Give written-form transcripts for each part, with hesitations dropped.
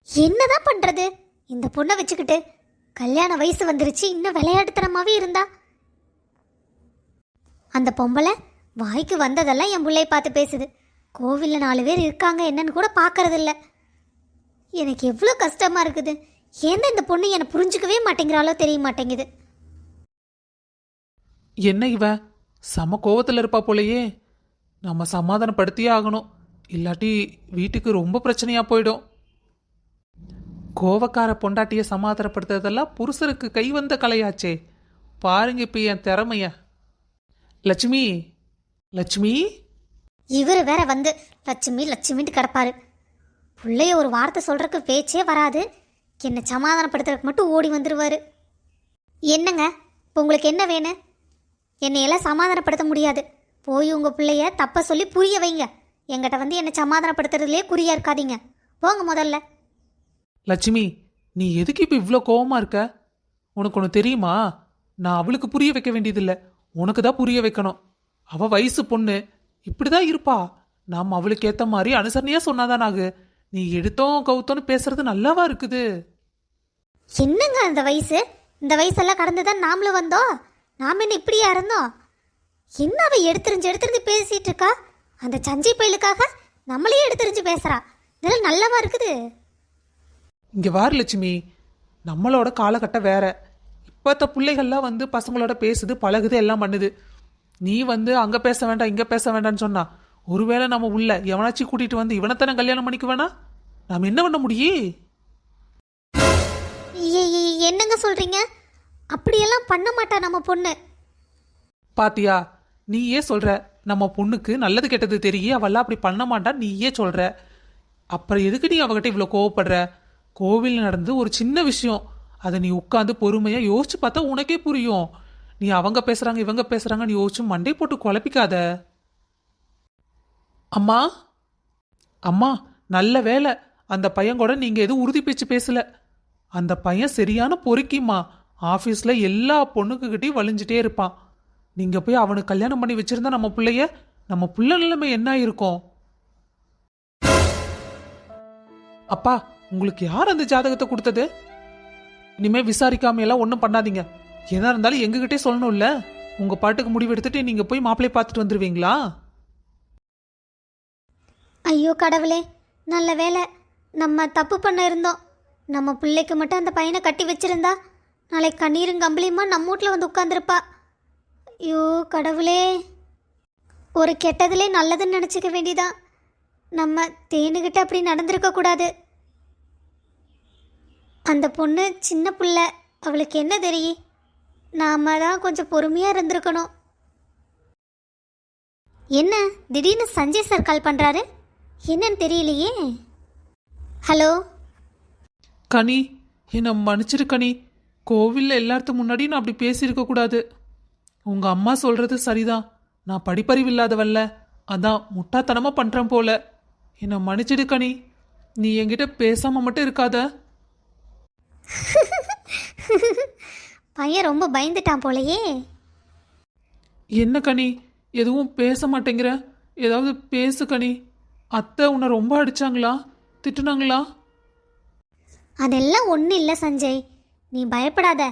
என்னதான் பண்றது இந்த பொண்ணை வச்சுக்கிட்டு? கல்யாண வயசு வந்துருச்சு, இன்னும் விளையாட்டுத்தனமாவே இருந்தா. அந்த பொம்பளை வாய்க்கு வந்ததெல்லாம் என் பிள்ளைய பார்த்து பேசுது. கோவிலில் 4 பேர் இருக்காங்க என்னன்னு கூட பார்க்கறதில்ல. எனக்கு எவ்வளோ கஷ்டமா இருக்குது. ஏன் இந்த பொண்ணு என்னை புரிஞ்சுக்கவே மாட்டேங்கிறாளோ தெரிய மாட்டேங்குது. என்ன இவ சம கோவத்தில் இருப்பா போலயே. நம்ம சமாதானப்படுத்தியே ஆகணும், இல்லாட்டி வீட்டுக்கு ரொம்ப பிரச்சனையா போயிடும். கோவக்கார பொண்டாட்டிய சமாதானப்படுத்துறதெல்லாம் புருஷருக்கு கை வந்த கலையாச்சே. பாருங்க இப்ப என் திறமைய. லட்சுமி, லட்சுமி. இவர் வேற வந்து லட்சுமி லட்சுமின்ட்டு கிடப்பாரு. பிள்ளைய ஒரு வார்த்தை சொல்றதுக்கு பேச்சே வராது, என்னை சமாதானப்படுத்துறதுக்கு மட்டும் ஓடி வந்துடுவார். என்னங்க இப்போ உங்களுக்கு என்ன வேணும்? என்னையெல்லாம் சமாதானப்படுத்த முடியாது. போய் உங்கள் பிள்ளைய தப்ப சொல்லி புரிய வைங்க. என்கிட்ட வந்து என்னை சமாதானப்படுத்துறதுலேயே குறியா இருக்காதீங்க. போங்க முதல்ல. லட்சுமி, நீ எதுக்கு இப்போ இவ்வளோ கோவமா இருக்க? உனக்கு ஒன்று தெரியுமா? நான் அவளுக்கு புரிய வைக்க வேண்டியதில்லை, உனக்கு தான் புரிய வைக்கணும். அவள் வயசு பொண்ணு, இப்படிதான் இருப்பா. நாம் அவளுக்கு ஏற்ற மாதிரி அனுசரணையா சொன்னாதான் ஆகு. நீ எடுத்தோம் கவுத்தோன்னு பேசுறது நல்லாவா இருக்குது? என்னங்க அந்த வயசு? இந்த வயசெல்லாம் கடந்து தான் நாமளும் வந்தோம். நாம் என்ன இப்படியா இருந்தோம்? என்ன அவ எடுத்துரிஞ்சு பேசிட்டு இருக்கா? அந்த சஞ்சை பயலுக்காக நம்மளையே எடுத்துரிஞ்சு பேசுறா. இதெல்லாம் நல்லவா இருக்குது? இங்கே வாரு லட்சுமி, நம்மளோட காலகட்டம் வேற. இப்போத்த பிள்ளைகள்லாம் வந்து பசங்களோட பேசுது, பழகுது, எல்லாம் பண்ணுது. நீ வந்து அங்கே பேச வேண்டாம் இங்கே பேச வேண்டாம்னு சொன்னா, ஒருவேளை நம்ம உள்ள எவனாச்சும் கூட்டிகிட்டு வந்து இவனைத்தானே கல்யாணம் பண்ணிக்க வேணா? நாம் என்ன பண்ண முடியும்? என்னங்க சொல்றீங்க? அப்படியெல்லாம் பண்ண மாட்டா நம்ம பொண்ணு. பாத்தியா, நீயே சொல்ற நம்ம பொண்ணுக்கு நல்லது கெட்டது தெரியும், அவெல்லாம் அப்படி பண்ண மாட்டா நீயே சொல்ற. அப்புறம் எதுக்கு நீ அவகிட்ட இவ்வளோ கோவப்படுற? கோவில் நடந்து ஒரு சின்ன விஷயம், அதை நீ உட்காந்து பொறுமையா யோசிச்சு பார்த்தா உனக்கே புரியும். நீ அவங்க பேசுறாங்க இவங்க பேசுறாங்க நீ யோசிச்சு மண்டை போட்டு குழப்பிக்காத. அம்மா, அம்மா, நல்ல வேலை அந்த பையன் கூட நீங்க எதுவும் உறுதி பேச்சு பேசல. அந்த பையன் சரியான பொறுக்கிம்மா. ஆஃபீஸில் எல்லா பொண்ணுக்குக்கிட்டையும் வலிஞ்சிட்டே இருப்பான். நீங்கள் போய் அவனுக்கு கல்யாணம் பண்ணி வச்சிருந்தா நம்ம பிள்ளைய, நம்ம பிள்ளை நிலைமை என்ன இருக்கும்? அப்பா, உங்களுக்கு யார் அந்த ஜாதகத்தை கொடுத்தது? இனிமே விசாரிக்காம எல்லாம் ஒன்றும் பண்ணாதீங்க. எதா இருந்தாலும் எங்ககிட்டே சொல்லணும்ல. உங்கள் பாட்டுக்கு முடிவு எடுத்துட்டு நீங்கள் போய் மாப்பிள்ளையை பார்த்துட்டு வந்துடுவீங்களா? ஐயோ கடவுளே, நல்ல வேலை நம்ம தப்பு பண்ண இருந்தோம். நம்ம பிள்ளைக்கு மட்டும் அந்த பையனை கட்டி வச்சிருந்தா நாளைக்கு கண்ணீரும் கம்பளியுமா நம்ம வீட்டில் வந்து உட்காந்துருப்பா. ஐயோ கடவுளே, ஒரு கெட்டதுலே நல்லதுன்னு நினச்சிக்க வேண்டியதான். நம்ம தேனுகிட்ட அப்படி நடந்திருக்க கூடாது. அந்த பொண்ணு சின்ன பிள்ளை, அவளுக்கு என்ன தெரியும்? நாம தான் கொஞ்சம் பொறுமையாக இருந்திருக்கணும். என்ன திடீர்னு சஞ்சய் சார் கால் பண்ணுறாரு? என்னன்னு தெரியலையே. ஹலோ கனி, என்னை மன்னிச்சிரு கனி. கோவிலில் எல்லாத்துக்கு முன்னாடி நான் அப்படி பேசியிருக்க கூடாது. உங்கள் அம்மா சொல்கிறது சரிதான், நான் படிப்பறிவு இல்லாதவல்ல, அதான் முட்டாத்தனமாக பண்ணுறேன் போல. என்னை மன்னிச்சிடு கனி. நீ என்கிட்ட பேசாமல் மட்டும் இருக்காத. பையன் ரொம்ப பயந்துட்டான் போலையே. என்ன கனி, எதுவும் பேச மாட்டேங்கிற? ஏதாவது பேசு கனி. அத்தை உன்னை ரொம்ப அடிச்சாங்களா, திட்டுனாங்களா? அதெல்லாம் ஒன்றும் இல்லை சஞ்சய், நீ பயப்படாத.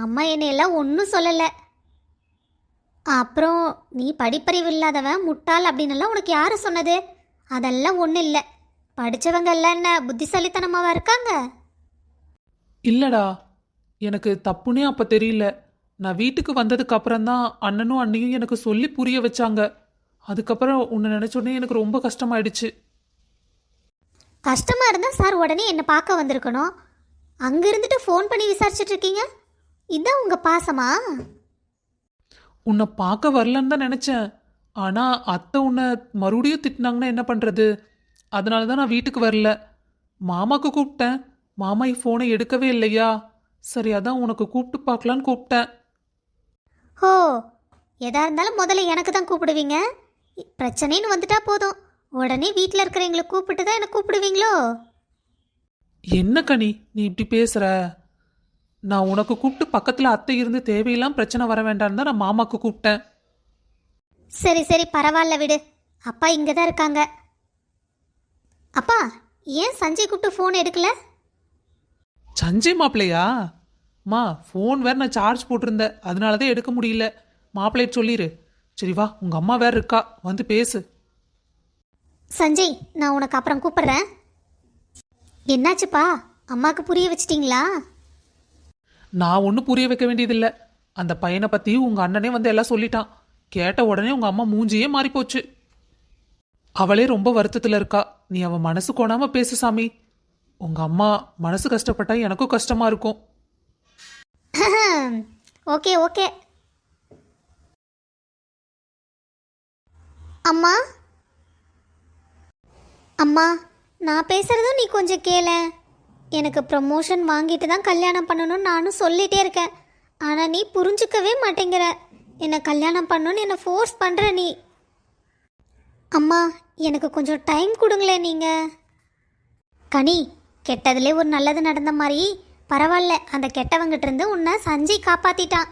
அம்மா என்னையெல்லாம் ஒன்றும் சொல்லலை. அப்புறம் நீ படிப்பறிவு இல்லாதவன் முட்டாள் அப்படின்னெல்லாம் உனக்கு யார் சொன்னது? அதெல்லாம் ஒன்றும் இல்லை. படித்தவங்க எல்லாம் என்ன புத்திசாலித்தனமாவா இருக்காங்க? இல்லடா, எனக்கு தப்புனே அப்போ தெரியல. நான் வீட்டுக்கு வந்ததுக்கு அப்புறம்தான் அண்ணனும் அண்ணியும் எனக்கு சொல்லி புரிய வச்சாங்க. அதுக்கப்புறம் உன்னை நினச்சோடனே எனக்கு ரொம்ப கஷ்டமாயிடுச்சு. கஷ்டமாக இருந்தால் சார் உடனே என்னை பார்க்க வந்திருக்கணும். அங்கே இருந்துட்டு ஃபோன் பண்ணி விசாரிச்சுட்டு இருக்கீங்க. இதான் உங்கள் பாசமா? உன்னை பார்க்க வரலன்னு தான் நினச்சேன். ஆனால் அத்தை உன்னை மறுபடியும் திட்டினாங்கன்னா என்ன பண்ணுறது? அதனால தான் நான் வீட்டுக்கு வரல. மாமாவுக்கு கூப்பிட்டேன், மாமா ஃபோனை எடுக்கவே இல்லையா. சரி, அதான் உனக்கு கூப்பிட்டு பார்க்கலான்னு கூப்பிட்டேன். ஓ, எதா இருந்தாலும் முதல்ல எனக்கு தான் கூப்பிடுவீங்க. பிரச்சனைன்னு வந்துட்டா போதும் உடனே வீட்டில் இருக்கிறவங்களை கூப்பிட்டு தான் என்னை கூப்பிடுவீங்களோ? என்ன கனி நீ இப்படி பேசுற? நான் உனக்கு கூப்பிட்டு பக்கத்தில் அத்தை இருந்து தேவையில்லாம் பிரச்சனை வர வேண்டாம்னு தான் நான் மாமாவுக்கு கூப்பிட்டேன். சரி சரி பரவாயில்ல விடு. அப்பா இங்கே தான் இருக்காங்க. அப்பா ஏன் சஞ்சய் கூப்பிட்டு ஃபோன் எடுக்கல? சஞ்சய் மாப்பிள்ளையா? மா ஃபோன் வேற நான் சார்ஜ் போட்டிருந்தேன், அதனால தான் எடுக்க முடியல. மாப்பிள்ளைய சொல்லிடு. சரி வா, உங்க அம்மா வேற இருக்கா, வந்து பேசு. சஞ்சய், நான் உனக்கு அப்புறம் கூப்பிடுறேன். என்னாச்சுப்பா, அம்மாவுக்கு புரிய வச்சிட்டிங்களா? நான் ஒன்றும் புரிய வைக்க வேண்டியதில்லை. அந்த பையனை பற்றி உங்கள் அண்ணனே வந்து எல்லாம் சொல்லிட்டான். கேட்ட உடனே உங்கள் அம்மா மூஞ்சியே மாறிப்போச்சு. அவளே ரொம்ப வருத்தத்தில் இருக்கா. நீ அவன் மனசு கோணாமல் பேசு சாமி. உங்கள் அம்மா மனசு கஷ்டப்பட்டா எனக்கும் கஷ்டமாக இருக்கும். Okay okay. அம்மா அம்மா, நான் பேசுகிறதும் நீ கொஞ்சம் கேளு. எனக்கு ப்ரமோஷன் வாங்கிட்டு தான் கல்யாணம் பண்ணணும்னு நானும் சொல்லிகிட்டே இருக்கேன். ஆனால் நீ புரிஞ்சுக்கவே மாட்டேங்கிற. என்னை கல்யாணம் பண்ணணும்னு என்னை ஃபோர்ஸ் பண்ணுற நீ. அம்மா, எனக்கு கொஞ்சம் டைம் கொடுங்களேன் நீங்கள். கனி, கெட்டதுலே ஒரு நல்லது நடந்த மாதிரி பரவாயில்ல, அந்த கெட்டவங்கிட்ட இருந்து உன்னை சஞ்சய் காப்பாற்றிட்டான்.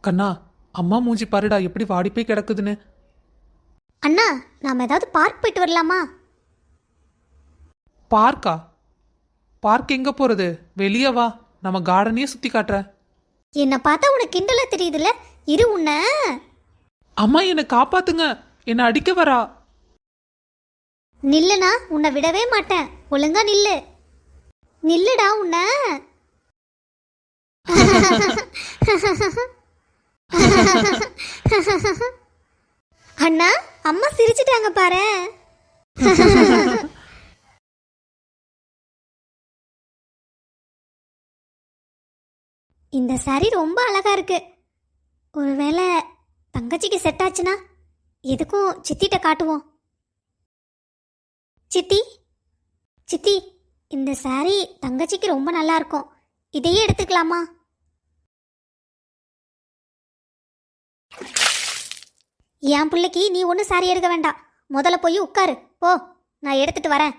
கண்ணா, அம்மா மூஞ்சி பாருடா எப்படி வாடி போய் கிடக்குதுன்னு. அண்ணா, நாம் ஏதாவது பார்க் போயிட்டு வரலாமா? பார்க்கா? பார்க் எங்கே போகிறது? வெளியே வா, நம்ம கார்டனையே சுற்றி காட்டுறேன். என்னை பார்த்தா உனக்கு கிண்டலா தெரியுதுல்ல? இரு உன்னை. அம்மா என்னை காப்பாத்துங்க, என்னை அடிக்க வரா. நில்லுனா உன்னை விடவே மாட்டேன். ஒழுங்கா நில்லு. நில்லுடா உன்னை. அண்ணா, அம்மா சிரிச்சிட்டாங்க பாரு. இந்த சாரி ரொம்ப அழகா இருக்கு. ஒருவேளை தங்கச்சிக்கு செட் ஆச்சுன்னா எதுக்கும் சித்திட்ட காட்டுவோம். சித்தி, சித்தி, இந்த சாரி தங்கச்சிக்கு ரொம்ப நல்லா இருக்கும். இதையே எடுத்துக்கலாமா? என் பிள்ளைக்கு நீ ஒன்றும் சாரி எடுக்க வேண்டாம். முதல்ல போய் உட்காரு போ, நான் எடுத்துட்டு வரேன்.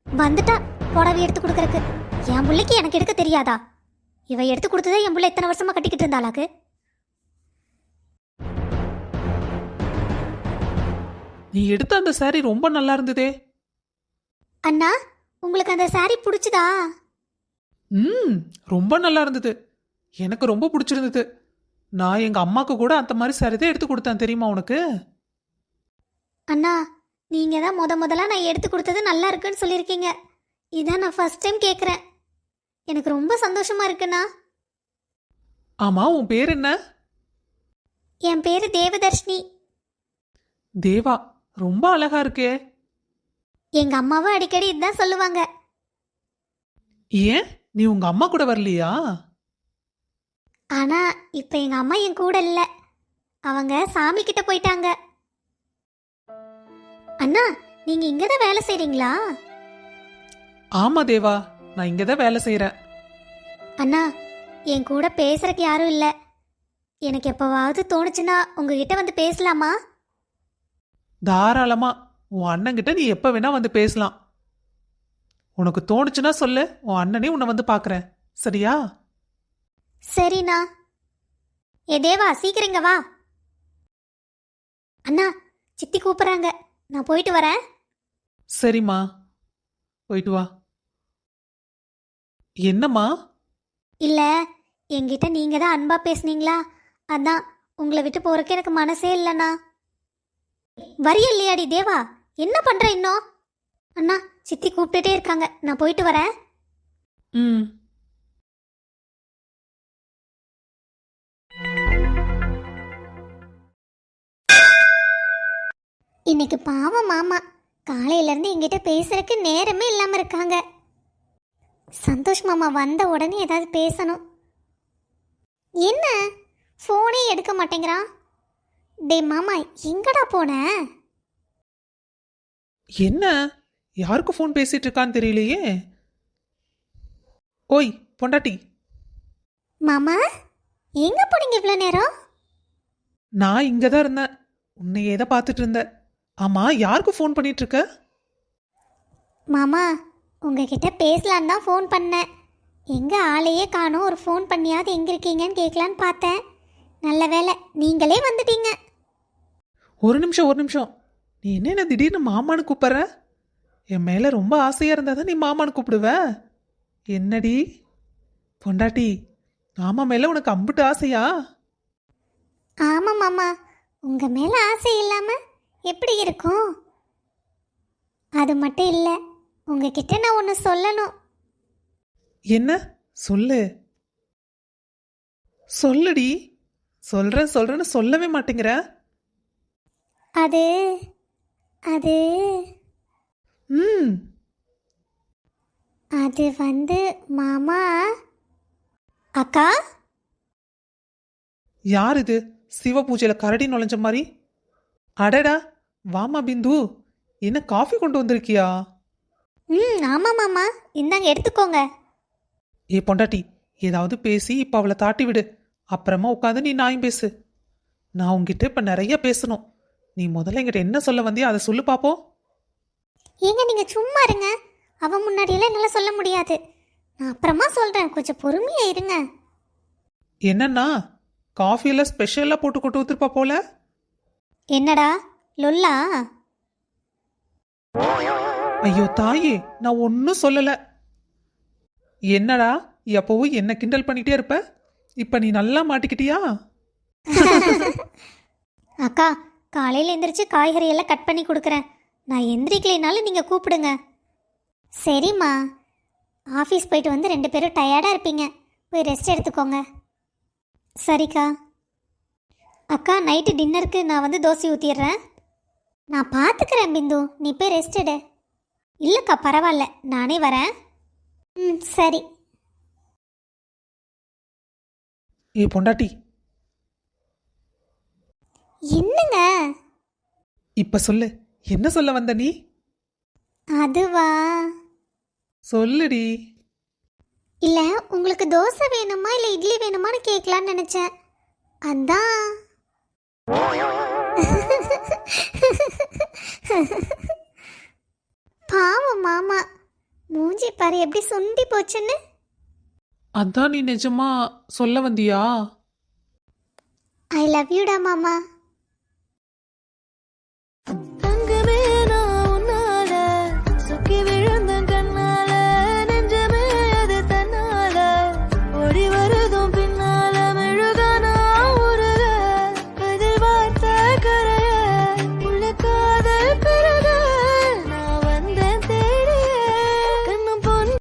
வந்துட்டா புடவை எடுத்து கொடுக்கறக்கு. என் பிள்ளைக்கு எனக்கு எடுக்க தெரியாதா? இவ எடுத்து கொடுத்ததே என் பிள்ளை எத்தனை வருஷமா கட்டிக்கிட்டு இருந்தாளாக்கு. நீ எடுத்த அந்த சாரி ரொம்ப நல்லா இருந்ததே. அண்ணா, உங்களுக்கு அந்த சாரி பிடிச்சதா? ரொம்ப நல்லா இருந்தது. எனக்கு ரொம்ப பிடிச்சிருந்தது. நான் எங்க அம்மாக்கு கூட அந்த மாதிரி சாரி தான் எடுத்து கொடுத்தேன், தெரியுமா உனக்கு? அண்ணா, நீங்க தான் முதல்ல நான் எடுத்து கொடுத்தது நல்லா இருக்குன்னு சொல்லியிருக்கீங்க. இதான் நான் ஃபர்ஸ்ட் டைம் கேட்குறேன். எனக்கு ரொம்ப சந்தோஷமா இருக்குண்ணா. ஆமா, உன் பேர் என்ன? என் பேரு தேவதர்ஷினி. தேவா, ரொம்ப அழகா இருக்கே. எங்க அம்மாவும் அடிக்கடி இதுதான் சொல்லுவாங்க. ஏன் நீ உங்க அம்மா கூட வரலையா? ஆனா இப்ப எங்க அம்மா என் கூட இல்ல. அவங்க சாமி கிட்ட போயிட்டாங்க. அண்ணா, நீங்க இங்கதான் வேலை செய்றீங்களா? ஆமா தேவா, நான் இங்கதான் வேலை செய்யறேன். அண்ணா, என் கூட பேசுறதுக்கு யாரும் இல்ல. எனக்கு எப்பவாவது தோணுச்சுன்னா உங்ககிட்ட வந்து பேசலாமா? தாராளமா, உன் அண்ணன்கிட்ட நீ எப்ப வேணா வந்து பேசலாம். உனக்கு தோணுச்சுன்னா சொல்லு, உன் அண்ணனே உன்னை வந்து பார்க்கறேன். சரியா? சரிண்ணா. ஏ தேவா, சீக்கிரம் இங்க வா. அண்ணா, சித்தி கூப்பிடுறாங்க, நான் போயிட்டு வரேன். சரிம்மா, போயிட்டு வா. என்னம்மா? இல்ல, என்கிட்ட நீங்க தான் அன்பா பேசுனீங்களா, அதான் உங்களை விட்டு போறதுக்கு எனக்கு மனசே இல்லைண்ணா. வரிய இல்லையாடி தேவா? என்ன பண்ற இன்னும்? அண்ணா, சித்தி கூப்பிட்டுட்டே இருக்காங்க, நான் போயிட்டு வரேன். ம். இன்னைக்கு பாவம் மாமா காலையிலேருந்து என்கிட்ட பேசுறதுக்கு நேரமே இல்லாமல் இருக்காங்க. சந்தோஷ் மாமா வந்த உடனே ஏதாவது பேசணும். என்ன ஃபோனே எடுக்க மாட்டேங்கிறான்? டே மாமா, எங்கடா போன? என்ன, யாருக்கு ஃபோன் பேசிட்டு இருக்கான்னு தெரியலையே. ஓய் பொண்டாட்டி. மாமா, எங்க போனீங்க இவ்வளோ நேரம்? நான் இங்க தான் இருந்தேன், உன்னையே தான் பார்த்துட்டு இருந்தேன். ஆமா, யாருக்கு ஃபோன் பண்ணிட்டு இருக்க? மாமா, உங்ககிட்ட பேசலான்னு தான் ஃபோன் பண்ணேன். எங்கே ஆளையே காணோம், ஒரு ஃபோன் பண்ணியாவது எங்கே இருக்கீங்கன்னு கேட்கலான்னு பார்த்தேன். நல்ல வேலை நீங்களே வந்துட்டீங்க. ஒரு நிமிஷம். நீ என்ன திடீர்னு மாமான்னு கூப்பிட்ற? என் மேலே ரொம்ப ஆசையாக இருந்தால் தான் நீ மாமான்னு கூப்பிடுவ. என்னடி பொண்டாட்டி, மாமா மேலே உனக்கு அம்புட்டு ஆசையா? ஆமாம் மாமா, உங்கள் மேலே ஆசை இல்லாமல் எப்படி இருக்கும்? அது மட்டும் இல்லை, உங்ககிட்ட நான் ஒன்று சொல்லணும். என்ன சொல்லு? சொல்லுடி. சொல்றேன்னு சொல்லவே மாட்டேங்கிற. அது அது ம் அது வந்து மாமா. அக்கா, யார் இது சிவ பூஜையில கரடி நுழைஞ்ச மாதிரி? அடடா, வாமா பிந்து, என்ன காஃபி கொண்டு வந்திருக்கியா? ஆமாம் மாமா, இந்தாங்க எடுத்துக்கோங்க. ஏ பொண்டாட்டி, ஏதாவது பேசி இப்போ அவளை தாட்டி விடு. அப்புறமா உட்காந்து நீ நாயும் பேசு. நான் உங்ககிட்ட இப்போ நிறைய பேசணும். நீ முதல்ல என்கிட்ட என்ன சொல்ல வந்தியோ அதை சொல்லு பாப்போம். ஏங்க நீங்கள் சும்மா இருங்க, அவன் முன்னாடியெல்லாம் என்னால் சொல்ல முடியாது. நான் அப்புறமா சொல்கிறேன், கொஞ்சம் பொறுமையாக இருங்க. என்னன்னா, காஃபியில் ஸ்பெஷலாக போட்டு கொண்டு ஊத்துருப்பா போல. என்னடா லொல்லா? ஐயோ தாயே, நான் ஒன்றும் சொல்லலை. என்னடா எப்பவும் என்ன கிண்டல் பண்ணிட்டே இருப்ப, இப்போ நீ நல்லா மாட்டிக்கிட்டியா? அக்கா, காலையில் எந்திரிச்சு காய்கறி எல்லாம் கட் பண்ணி கொடுக்குறேன். நான் எந்திரிக்கலைனாலும் நீங்கள் கூப்பிடுங்க. சரிம்மா, ஆஃபீஸ் போயிட்டு வந்து 2 பேரும் டயர்டாக இருப்பீங்க, போய் ரெஸ்ட் எடுத்துக்கோங்க. சரிக்கா. அக்கா, நைட்டு டின்னருக்கு நான் வந்து தோசை ஊற்றிடுறேன். நான் பார்த்துக்கிறேன் பிந்து, நீ போய் ரெஸ்ட் எடு. இல்லைக்கா பரவாயில்ல, நானே வரேன். சரி. ஏ பொண்டாட்டி, என்னங்க? இப்ப சொல்லு, என்ன சொல்ல வந்த நீ? அதுவா, சொல்லுடி. இல்லை உங்களுக்கு தோசை வேணுமா இல்லை இட்லி வேணுமான்னு கேட்கலான்னு நினச்சேன், அதான். பாவம் மாமா, மூஞ்சி பாரு எப்படி சுண்டி போச்சுன்னு. அதான் நீ நிஜமா சொல்ல வந்தியா? ஐ லவ் யூடா மாமா.